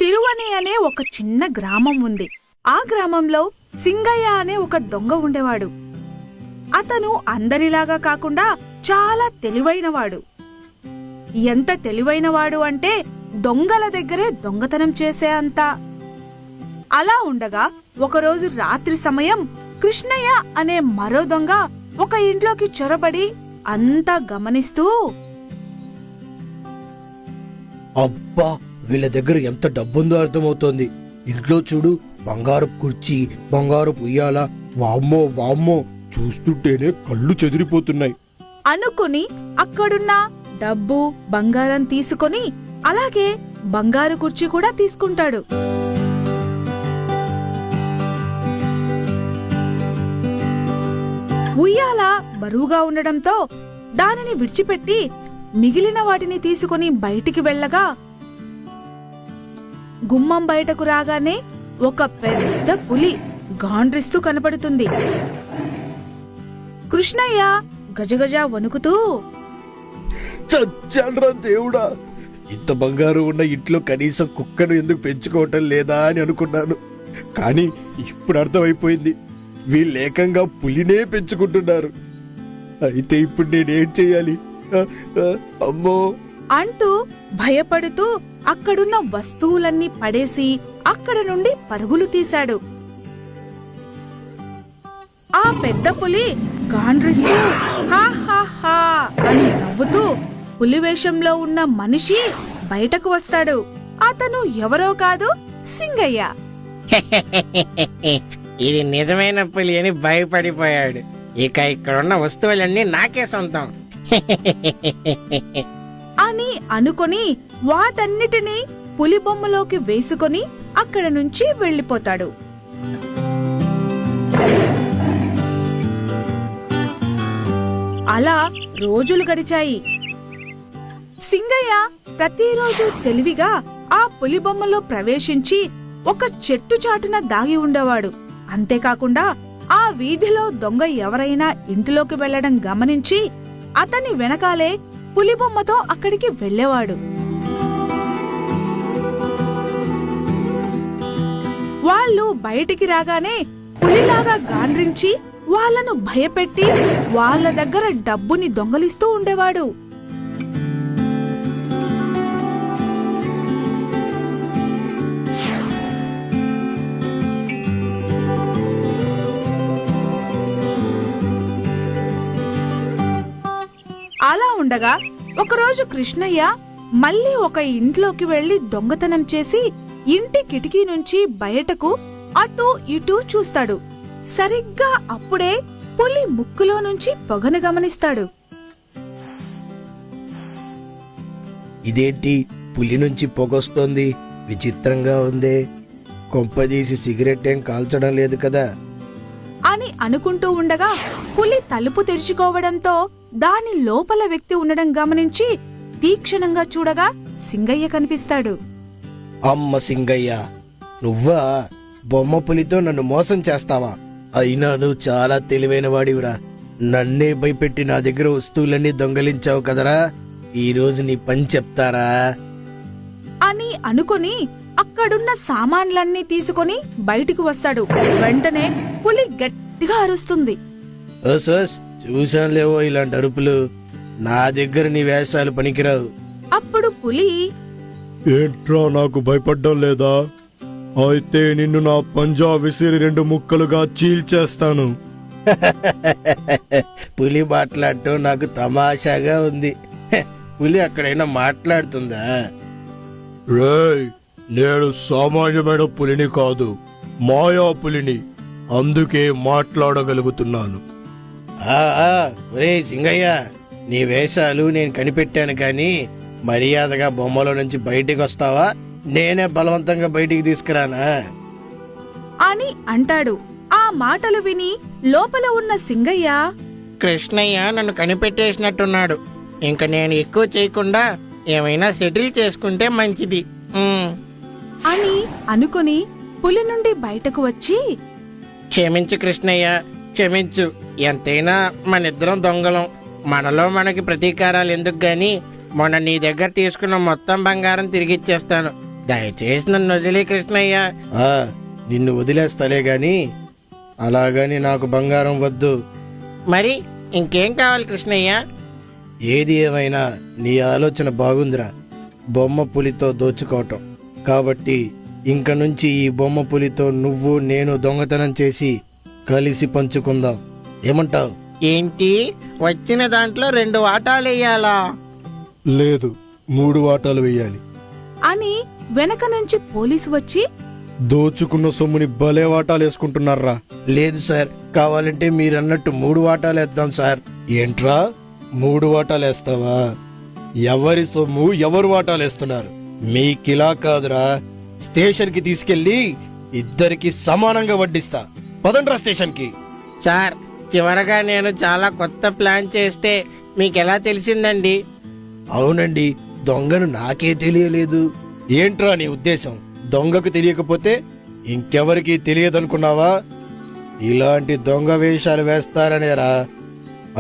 తిరువని అనే ఒక చిన్న గ్రామం ఉంది. ఆ గ్రామంలో సింగయ్య అనే ఒక దొంగ ఉండేవాడు. అతను అందరిలాగా కాకుండా చాలా తెలివైనవాడు. ఎంత తెలివైనవాడు అంటే దొంగల దగ్గరే దొంగతనం చేసే అంత. అలా ఉండగా ఒకరోజు రాత్రి సమయం కృష్ణయ్య అనే మరో దొంగ ఒక ఇంట్లోకి చొరబడి అంతా గమనిస్తూ, అబ్బా, వీళ్ళ దగ్గర ఎంత డబ్బుందో అర్థమవుతోంది. ఇంట్లో చూడు, బంగారు కుర్చీ, బంగారు ఉయ్యాల. వామ్మో వామ్మో, చూస్తుంటేనే కళ్ళు చెదిరిపోతున్నాయి అనుకుని అక్కడున్న డబ్బు బంగారం తీసుకొని అలాగే బంగారు కుర్చీ కూడా తీసుకుంటాడు. ఉయ్యాల బరువుగా ఉండడంతో దానిని విడిచిపెట్టి మిగిలిన వాటిని తీసుకుని బయటికి వెళ్ళగా గుమ్మం బయటకు రాగానే ఒక పెద్ద పులి గాండ్రిస్తూ కనపడుతుంది. కృష్ణయ్య గజగజ వణుకుతూ, చచ్చాన్రా దేవుడా, ఇంత బంగారు ఉన్న ఇంట్లో కనీసం కుక్కను ఎందుకు పెంచుకోవటం లేదా అని అనుకున్నాను. కానీ ఇప్పుడు అర్థమైపోయింది, వీళ్ళేకంగా పులినే పెంచుకుంటున్నారు. అయితే ఇప్పుడు నేనేం చెయ్యాలి? అమ్మో అంటూ భయపడుతూ అక్కడున్న వస్తువులన్నీ పడేసి అక్కడ నుండి పరుగులు తీశాడు. ఆ పెద్ద పులి గాండ్రిస్తూ హా హా హా అని నవ్వుతూ పులివేషంలో ఉన్న మనిషి బయటకు వస్తాడు. అతను ఎవరో కాదు, సింగయ్య. ఇది నిజమైన పులి అని భయపడిపోయాడు. ఇక ఇక్కడున్న వస్తువులన్నీ నాకే సొంతం అని అనుకొని వాటన్నిటినీ పులి బొమ్మలోకి వేసుకొని అక్కడ నుంచి వెళ్ళిపోతాడు. అలా రోజులు గడిచాయి. సింగయ్య ప్రతిరోజు తెలివిగా ఆ పులి బొమ్మలో ప్రవేశించి ఒక చెట్టు చాటున దాగి ఉండేవాడు. అంతేకాకుండా ఆ వీధిలో దొంగ ఎవరైనా ఇంటిలోకి వెళ్లడం గమనించి అతని వెనకాలే పులిబొమ్మతో అక్కడికి వెళ్ళేవాడు. వాళ్ళు బయటికి రాగానే పులిలాగా గాండ్రించి వాళ్ళను భయపెట్టి వాళ్ళ దగ్గర డబ్బుని దొంగలిస్తూ ఉండేవాడు. అలా ఉండగా ఒకరోజు కృష్ణయ్య మళ్ళీ ఒక ఇంట్లోకి వెళ్లి దొంగతనం చేసి ఇంటి కిటికీ నుంచి బయటకు అటూ ఇటూ చూస్తాడు. సరిగ్గా అప్పుడే పులి ముక్కులో నుంచి పొగను గమనిస్తాడు. ఇదేంటి, పులి నుంచి పొగొస్తోంది? విచిత్రంగా ఉందే. కొంపదీసి సిగరెట్ ఏం కాల్చడం లేదు కదా అని అనుకుంటూ ఉండగా పులి తలుపు తెరుచుకోవడంతో దాని లోపల వ్యక్తి ఉండడం గమనించి తీక్షణంగా చూడగా సింగయ్య కనిపిస్తాడు. అమ్మ సింగయ్య, నువ్వా? బొమ్మ పులితో నన్ను మోసం చేస్తావా? అయినా నువ్వు చాలా తెలివైన వాడివిరా. నన్నే భయపెట్టి నా దగ్గర వస్తువులన్నీ దొంగలించావు కదరా. ఈ రోజు నీ పని చెప్తారా అని అనుకుని అక్కడున్న సామాన్లన్నీ తీసుకుని బయటికి వస్తాడు. వెంటనే పులి గట్టిగా అరుస్తుంది. ఓసోస్, చూశానులేవో ఇలాంటి అరుపులు. నా దగ్గర నీ వేషాలు పనికిరావు. అప్పుడు పులి, ఏంట్రా, నాకు భయపడ్డం లేదా? అయితే నిన్ను నా పంజా విసిరి 2 ముక్కలుగా చీల్చేస్తాను. పులి మాట్లాడటం నాకు తమాషాగా ఉంది. పులి అక్కడైనా మాట్లాడుతుందా? రేయ్, నేను సామాన్యమైన పులిని కాదు, మాయా పులిని. అందుకే మాట్లాడగలుగుతున్నాను. ఒరే సింగయ్య, నీ వేషాలు నేను కనిపెట్టాను కానీ మర్యాదగా బొమ్మలో నుంచి బయటికి వస్తావా? నేనే బలవంతంగా బయటికి తీసుకురానా అని అంటాడు. ఆ మాటలు విని లోపల ఉన్న సింగయ్య, కృష్ణయ్య నన్ను కనిపెట్టేసినట్టున్నాడు. ఇంక నేను ఎక్కువ చేయకుండా ఏమైనా సెటిల్ చేసుకుంటే మంచిది అని అనుకుని పులి నుండి బయటకు వచ్చి, క్షమించు కృష్ణయ్య, క్షమించు. ఎంతైనా మనిద్దరం దొంగలం. మనలో మనకి ప్రతీకారాలు ఎందుకు గాని మొన్న నీ దగ్గర తీసుకున్న మొత్తం బంగారం తిరిగిచ్చేస్తాను. దయచేసి నన్ను వదిలే కృష్ణయ్య. ఆ, నిన్ను వదిలేస్తాలే గాని అలాగని నాకు బంగారం వద్దు. మరి ఇంకేం కావాలి కృష్ణయ్య? ఏది ఏమైనా నీ ఆలోచన బాగుందిరా, బొమ్మ పులితో దోచుకోవటం. కాబట్టి ఇంక నుంచి ఈ బొమ్మ పులితో నువ్వు నేను దొంగతనం చేసి కలిసి పంచుకుందాం. ఏమంటావ్? ఏంటి, వచ్చిన దాంట్లో 2 వాటాలేయాలా? లేదు, 3 వాటాలు వేయాలి. అని వెనక నుంచి పోలీసు వచ్చి దోచుకున్న సొమ్ముని భలే వాటాలు వేసుకుంటున్నారా? లేదు సార్, కావాలంటే మీరన్నట్టు 3 వాటాలు వేద్దాం సార్. ఏంట్రా 3 వాటాలు వేస్తావా? ఎవరి సొమ్ము ఎవరు వాటాలు వేస్తున్నారు? మీకిలా కాదురా, స్టేషన్కి తీసుకెళ్ళి ఇద్దరికి సమానంగా వడ్డిస్తా. పదండ్రా స్టేషన్కి. సార్, చివరగా నేను చాలా కొత్త ప్లాన్ చేస్తే మీకెలా తెలిసిందండి? అవునండి, దొంగను నాకే తెలియలేదు. ఏంట్రా నీ ఉద్దేశం? దొంగకు తెలియకపోతే ఇంకెవరికి తెలియదనుకున్నావా? ఇలాంటి దొంగ వేషాలు వేస్తారనేరా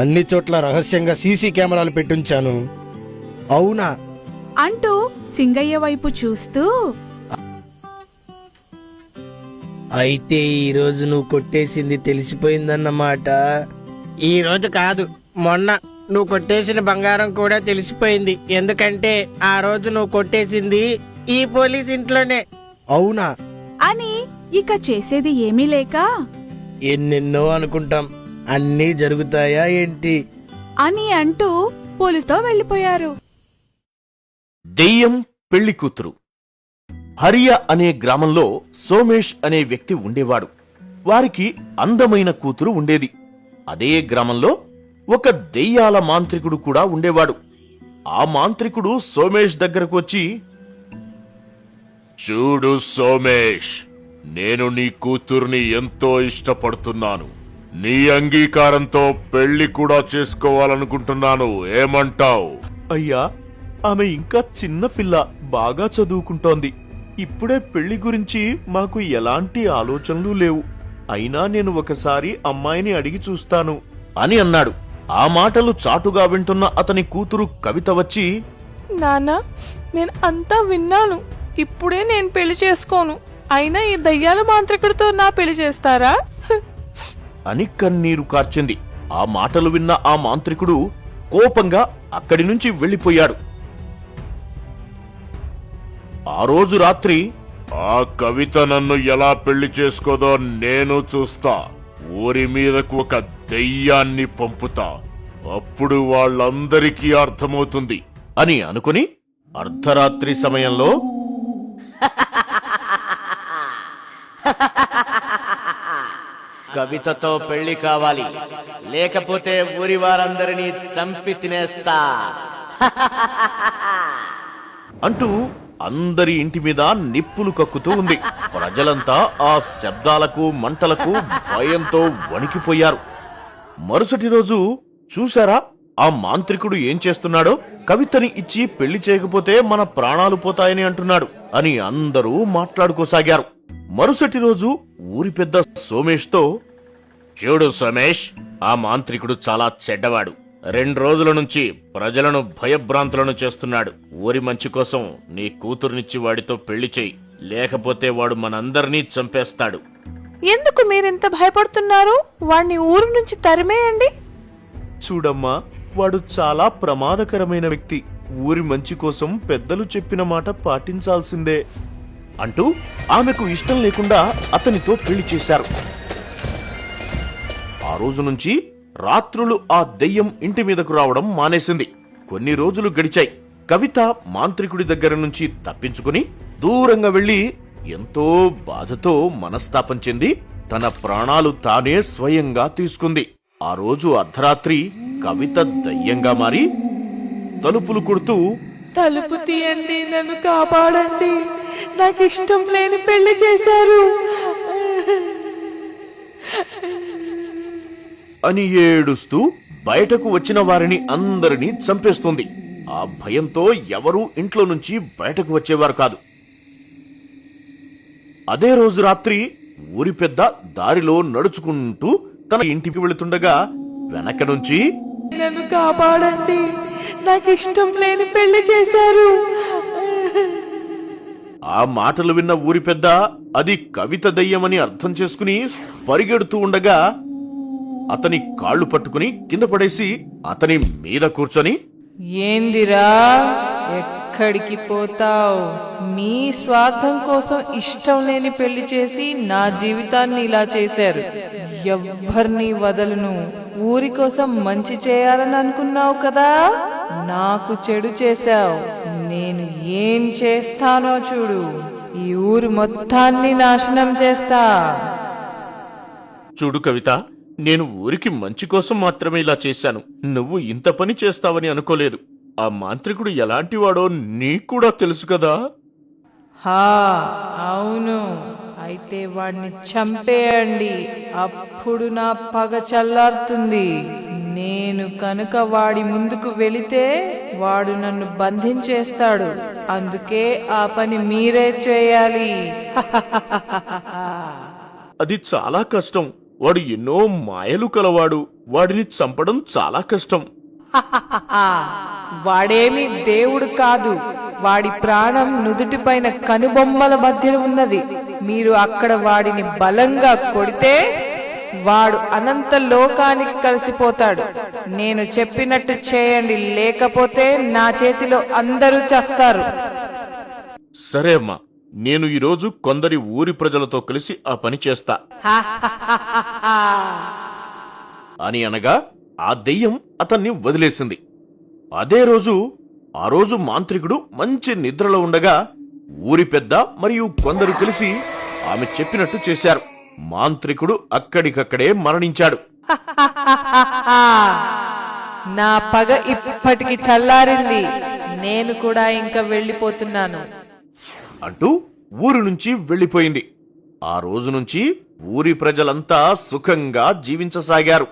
అన్ని చోట్ల రహస్యంగా సీసీ కెమెరాలు పెట్టుంచాను. అవునా? అంటూ సింగయ్య వైపు చూస్తూ అయితే ఈరోజు నువ్వు కొట్టేసింది తెలిసిపోయిందన్నమాట. ఈ రోజు కాదు, మొన్న నువ్వు కొట్టేసిన బంగారం కూడా తెలిసిపోయింది. ఎందుకంటే ఆ రోజు నువ్వు కొట్టేసింది ఈ పోలీస్ ఇంట్లోనే. అవునా? అని ఇక చేసేది ఏమీ లేక ఎన్నెన్నో అనుకుంటాం, అన్నీ జరుగుతాయా ఏంటి? అని అంటూ పోలీసుతో వెళ్లిపోయారు. దెయ్యం పెళ్లి కూతురు. హరియా అనే గ్రామంలో సోమేష్ అనే వ్యక్తి ఉండేవాడు. వారికి అందమైన కూతురు ఉండేది. అదే గ్రామంలో ఒక దెయ్యాల మాంత్రికుడు కూడా ఉండేవాడు. ఆ మాంత్రికుడు సోమేష్ దగ్గరకు వచ్చి, చూడు సోమేష్, నేను నీ కూతుర్ని ఎంతో ఇష్టపడుతున్నాను. నీ అంగీకారంతో పెళ్లి కూడా చేసుకోవాలనుకుంటున్నాను. ఏమంటావ్? అయ్యా, ఆమె ఇంకా చిన్న పిల్ల, బాగా చదువుకుంటోంది. ఇప్పుడే పెళ్లి గురించి మాకు ఎలాంటి ఆలోచనలు లేవు. అయినా నేను ఒకసారి అమ్మాయిని అడిగి చూస్తాను అని అన్నాడు. ఆ మాటలు చాటుగా వింటున్న అతని కూతురు కవిత వచ్చి, నాన్న, నేను అంతా విన్నాను. ఇప్పుడే నేను పెళ్లి చేసుకోను. అయినా ఈ దయ్యాల మాంత్రికుడితో నా పెళ్లి చేస్తారా? అని కన్నీరు కార్చింది. ఆ మాటలు విన్న ఆ మాంత్రికుడు కోపంగా అక్కడి నుంచి వెళ్లిపోయాడు. ఆ రోజు రాత్రి, ఆ కవిత నన్ను ఎలా పెళ్లి చేసుకోదో నేను చూస్తా. ఊరి మీదకు ఒక దెయ్యాన్ని పంపుతా. అప్పుడు వాళ్ళందరికీ అర్థమవుతుంది అని అనుకుని అర్ధరాత్రి సమయంలో కవితతో పెళ్లి కావాలి, లేకపోతే ఊరి వారందరినీ చంపి తినేస్తా అంటూ అందరి ఇంటి మీద నిప్పులు కక్కుతూ ఉంది. ప్రజలంతా ఆ శబ్దాలకు మంటలకు భయంతో వణికిపోయారు. మరుసటి రోజు చూశారా ఆ మాంత్రికుడు ఏం చేస్తున్నాడో? కవితని ఇచ్చి పెళ్లి చేయకపోతే మన ప్రాణాలు పోతాయని అంటున్నాడు అని అందరూ మాట్లాడుకోసాగారు. మరుసటి రోజు ఊరి పెద్ద సోమేష్తో, చూడు సోమేష్, ఆ మాంత్రికుడు చాలా చెడ్డవాడు. 2 రోజుల నుంచి ప్రజలను భయభ్రాంతులను చేస్తున్నాడు. ఊరి మంచి కోసం నీ కూతురునిచ్చి వాడితో పెళ్లి చేయి, లేకపోతే వాడు మనందరినీ చంపేస్తాడు. ఎందుకు మీరింత భయపడుతున్నారు? వాణ్ణి ఊరు నుంచి తరిమేయండి. చూడమ్మా, వాడు చాలా ప్రమాదకరమైన వ్యక్తి. ఊరి మంచి కోసం పెద్దలు చెప్పిన మాట పాటించాల్సిందే అంటూ ఆమెకు ఇష్టం లేకుండా అతనితో పెళ్లి చేశారు. ఆ రోజు నుంచి రాత్రులు ఆ దెయ్యం ఇంటి మీదకు రావడం మానేసింది. కొన్ని రోజులు గడిచాయి. కవిత మాంత్రికుడి దగ్గర నుంచి తప్పించుకుని దూరంగా వెళ్లి ఎంతో బాధతో మనస్తాపం చెంది తన ప్రాణాలు తానే స్వయంగా తీసుకుంది. ఆ రోజు అర్ధరాత్రి కవిత దయ్యంగా మారి తలుపులు కొడుతూ, తలుపు తీయండి, నన్ను కాపాడండి, నాకు ఇష్టం లేని పెళ్లి చేశారు అని ఏడుస్తూ బయటకు వచ్చిన వారిని అందరినీ చంపేస్తుంది. ఆ భయంతో ఎవరూ ఇంట్లో నుంచి బయటకు వచ్చేవారు కాదు. అదే రోజు రాత్రి ఊరి పెద్ద దారిలో నడుచుకుంటూ తన ఇంటికి వెళుతుండగా వెనక నుంచి, నన్ను కాపాడండి, నాకు ఇష్టం లేని పెళ్లి చేశారు ఆ మాటలు విన్న ఊరి పెద్ద అది కవిత దయ్యమని అర్థం చేసుకుని పరిగెడుతూ ఉండగా అతని కాళ్ళు పట్టుకుని కింద పడేసి అతని మీద కూర్చొని, ఏందిరా ఎక్కడికి పోతావ్? మీ స్వార్థం కోసం ఇష్టం లేని పెళ్లి చేసి నా జీవితాన్ని ఇలా చేశారు. ఎవ్వరిని వదలను. ఊరి కోసం మంచి చేయాలని అనుకున్నావు కదా, నాకు చెడు చేశావు. నేను ఏం చేస్తానో చూడు. ఈ ఊరు మొత్తాన్ని నాశనం చేస్తా. చూడు కవిత, నేను ఊరికి మంచి కోసం మాత్రమే ఇలా చేశాను. నువ్వు ఇంత పని చేస్తావని అనుకోలేదు. ఆ మాంత్రికుడు ఎలాంటివాడో నీకూడా తెలుసు కదా. హా అవును, అయితే వాడిని చంపేయండి. అప్పుడు నా పగ చల్లారుతుంది. నేను కనుక వాడి ముందుకు వెళితే వాడు నన్ను బంధించేస్తాడు. అందుకే ఆ పని మీరే చేయాలి. అది చాలా కష్టం. వాడు ఎన్నో మాయలు కలవాడు. వాడిని చంపడం చాలా కష్టం. వాడేమి దేవుడు కాదు. వాడి ప్రాణం నుదుటిపైన కనుబొమ్మల మధ్య ఉన్నది. మీరు అక్కడ వాడిని బలంగా కొడితే వాడు అనంత లోకానికి కలిసిపోతాడు. నేను చెప్పినట్టు చేయండి, లేకపోతే నా చేతిలో అందరూ చస్తారు. సరే అమ్మా, నేను ఈరోజు కొందరి ఊరి ప్రజలతో కలిసి ఆ పని చేస్తా అని అనగా ఆ దెయ్యం అతన్ని వదిలేసింది. ఆ రోజు మాంత్రికుడు మంచి నిద్రలో ఉండగా ఊరి పెద్ద మరియు కొందరు కలిసి ఆమె చెప్పినట్టు చేశారు. మాంత్రికుడు అక్కడికక్కడే మరణించాడు. నా పగ ఇప్పటికి చల్లారింది. నేను కూడా ఇంకా వెళ్ళిపోతున్నాను అంటూ ఊరు నుంచి వెళ్లిపోయింది. ఆ రోజు నుంచి ఊరి ప్రజలంతా సుఖంగా జీవించసాగారు.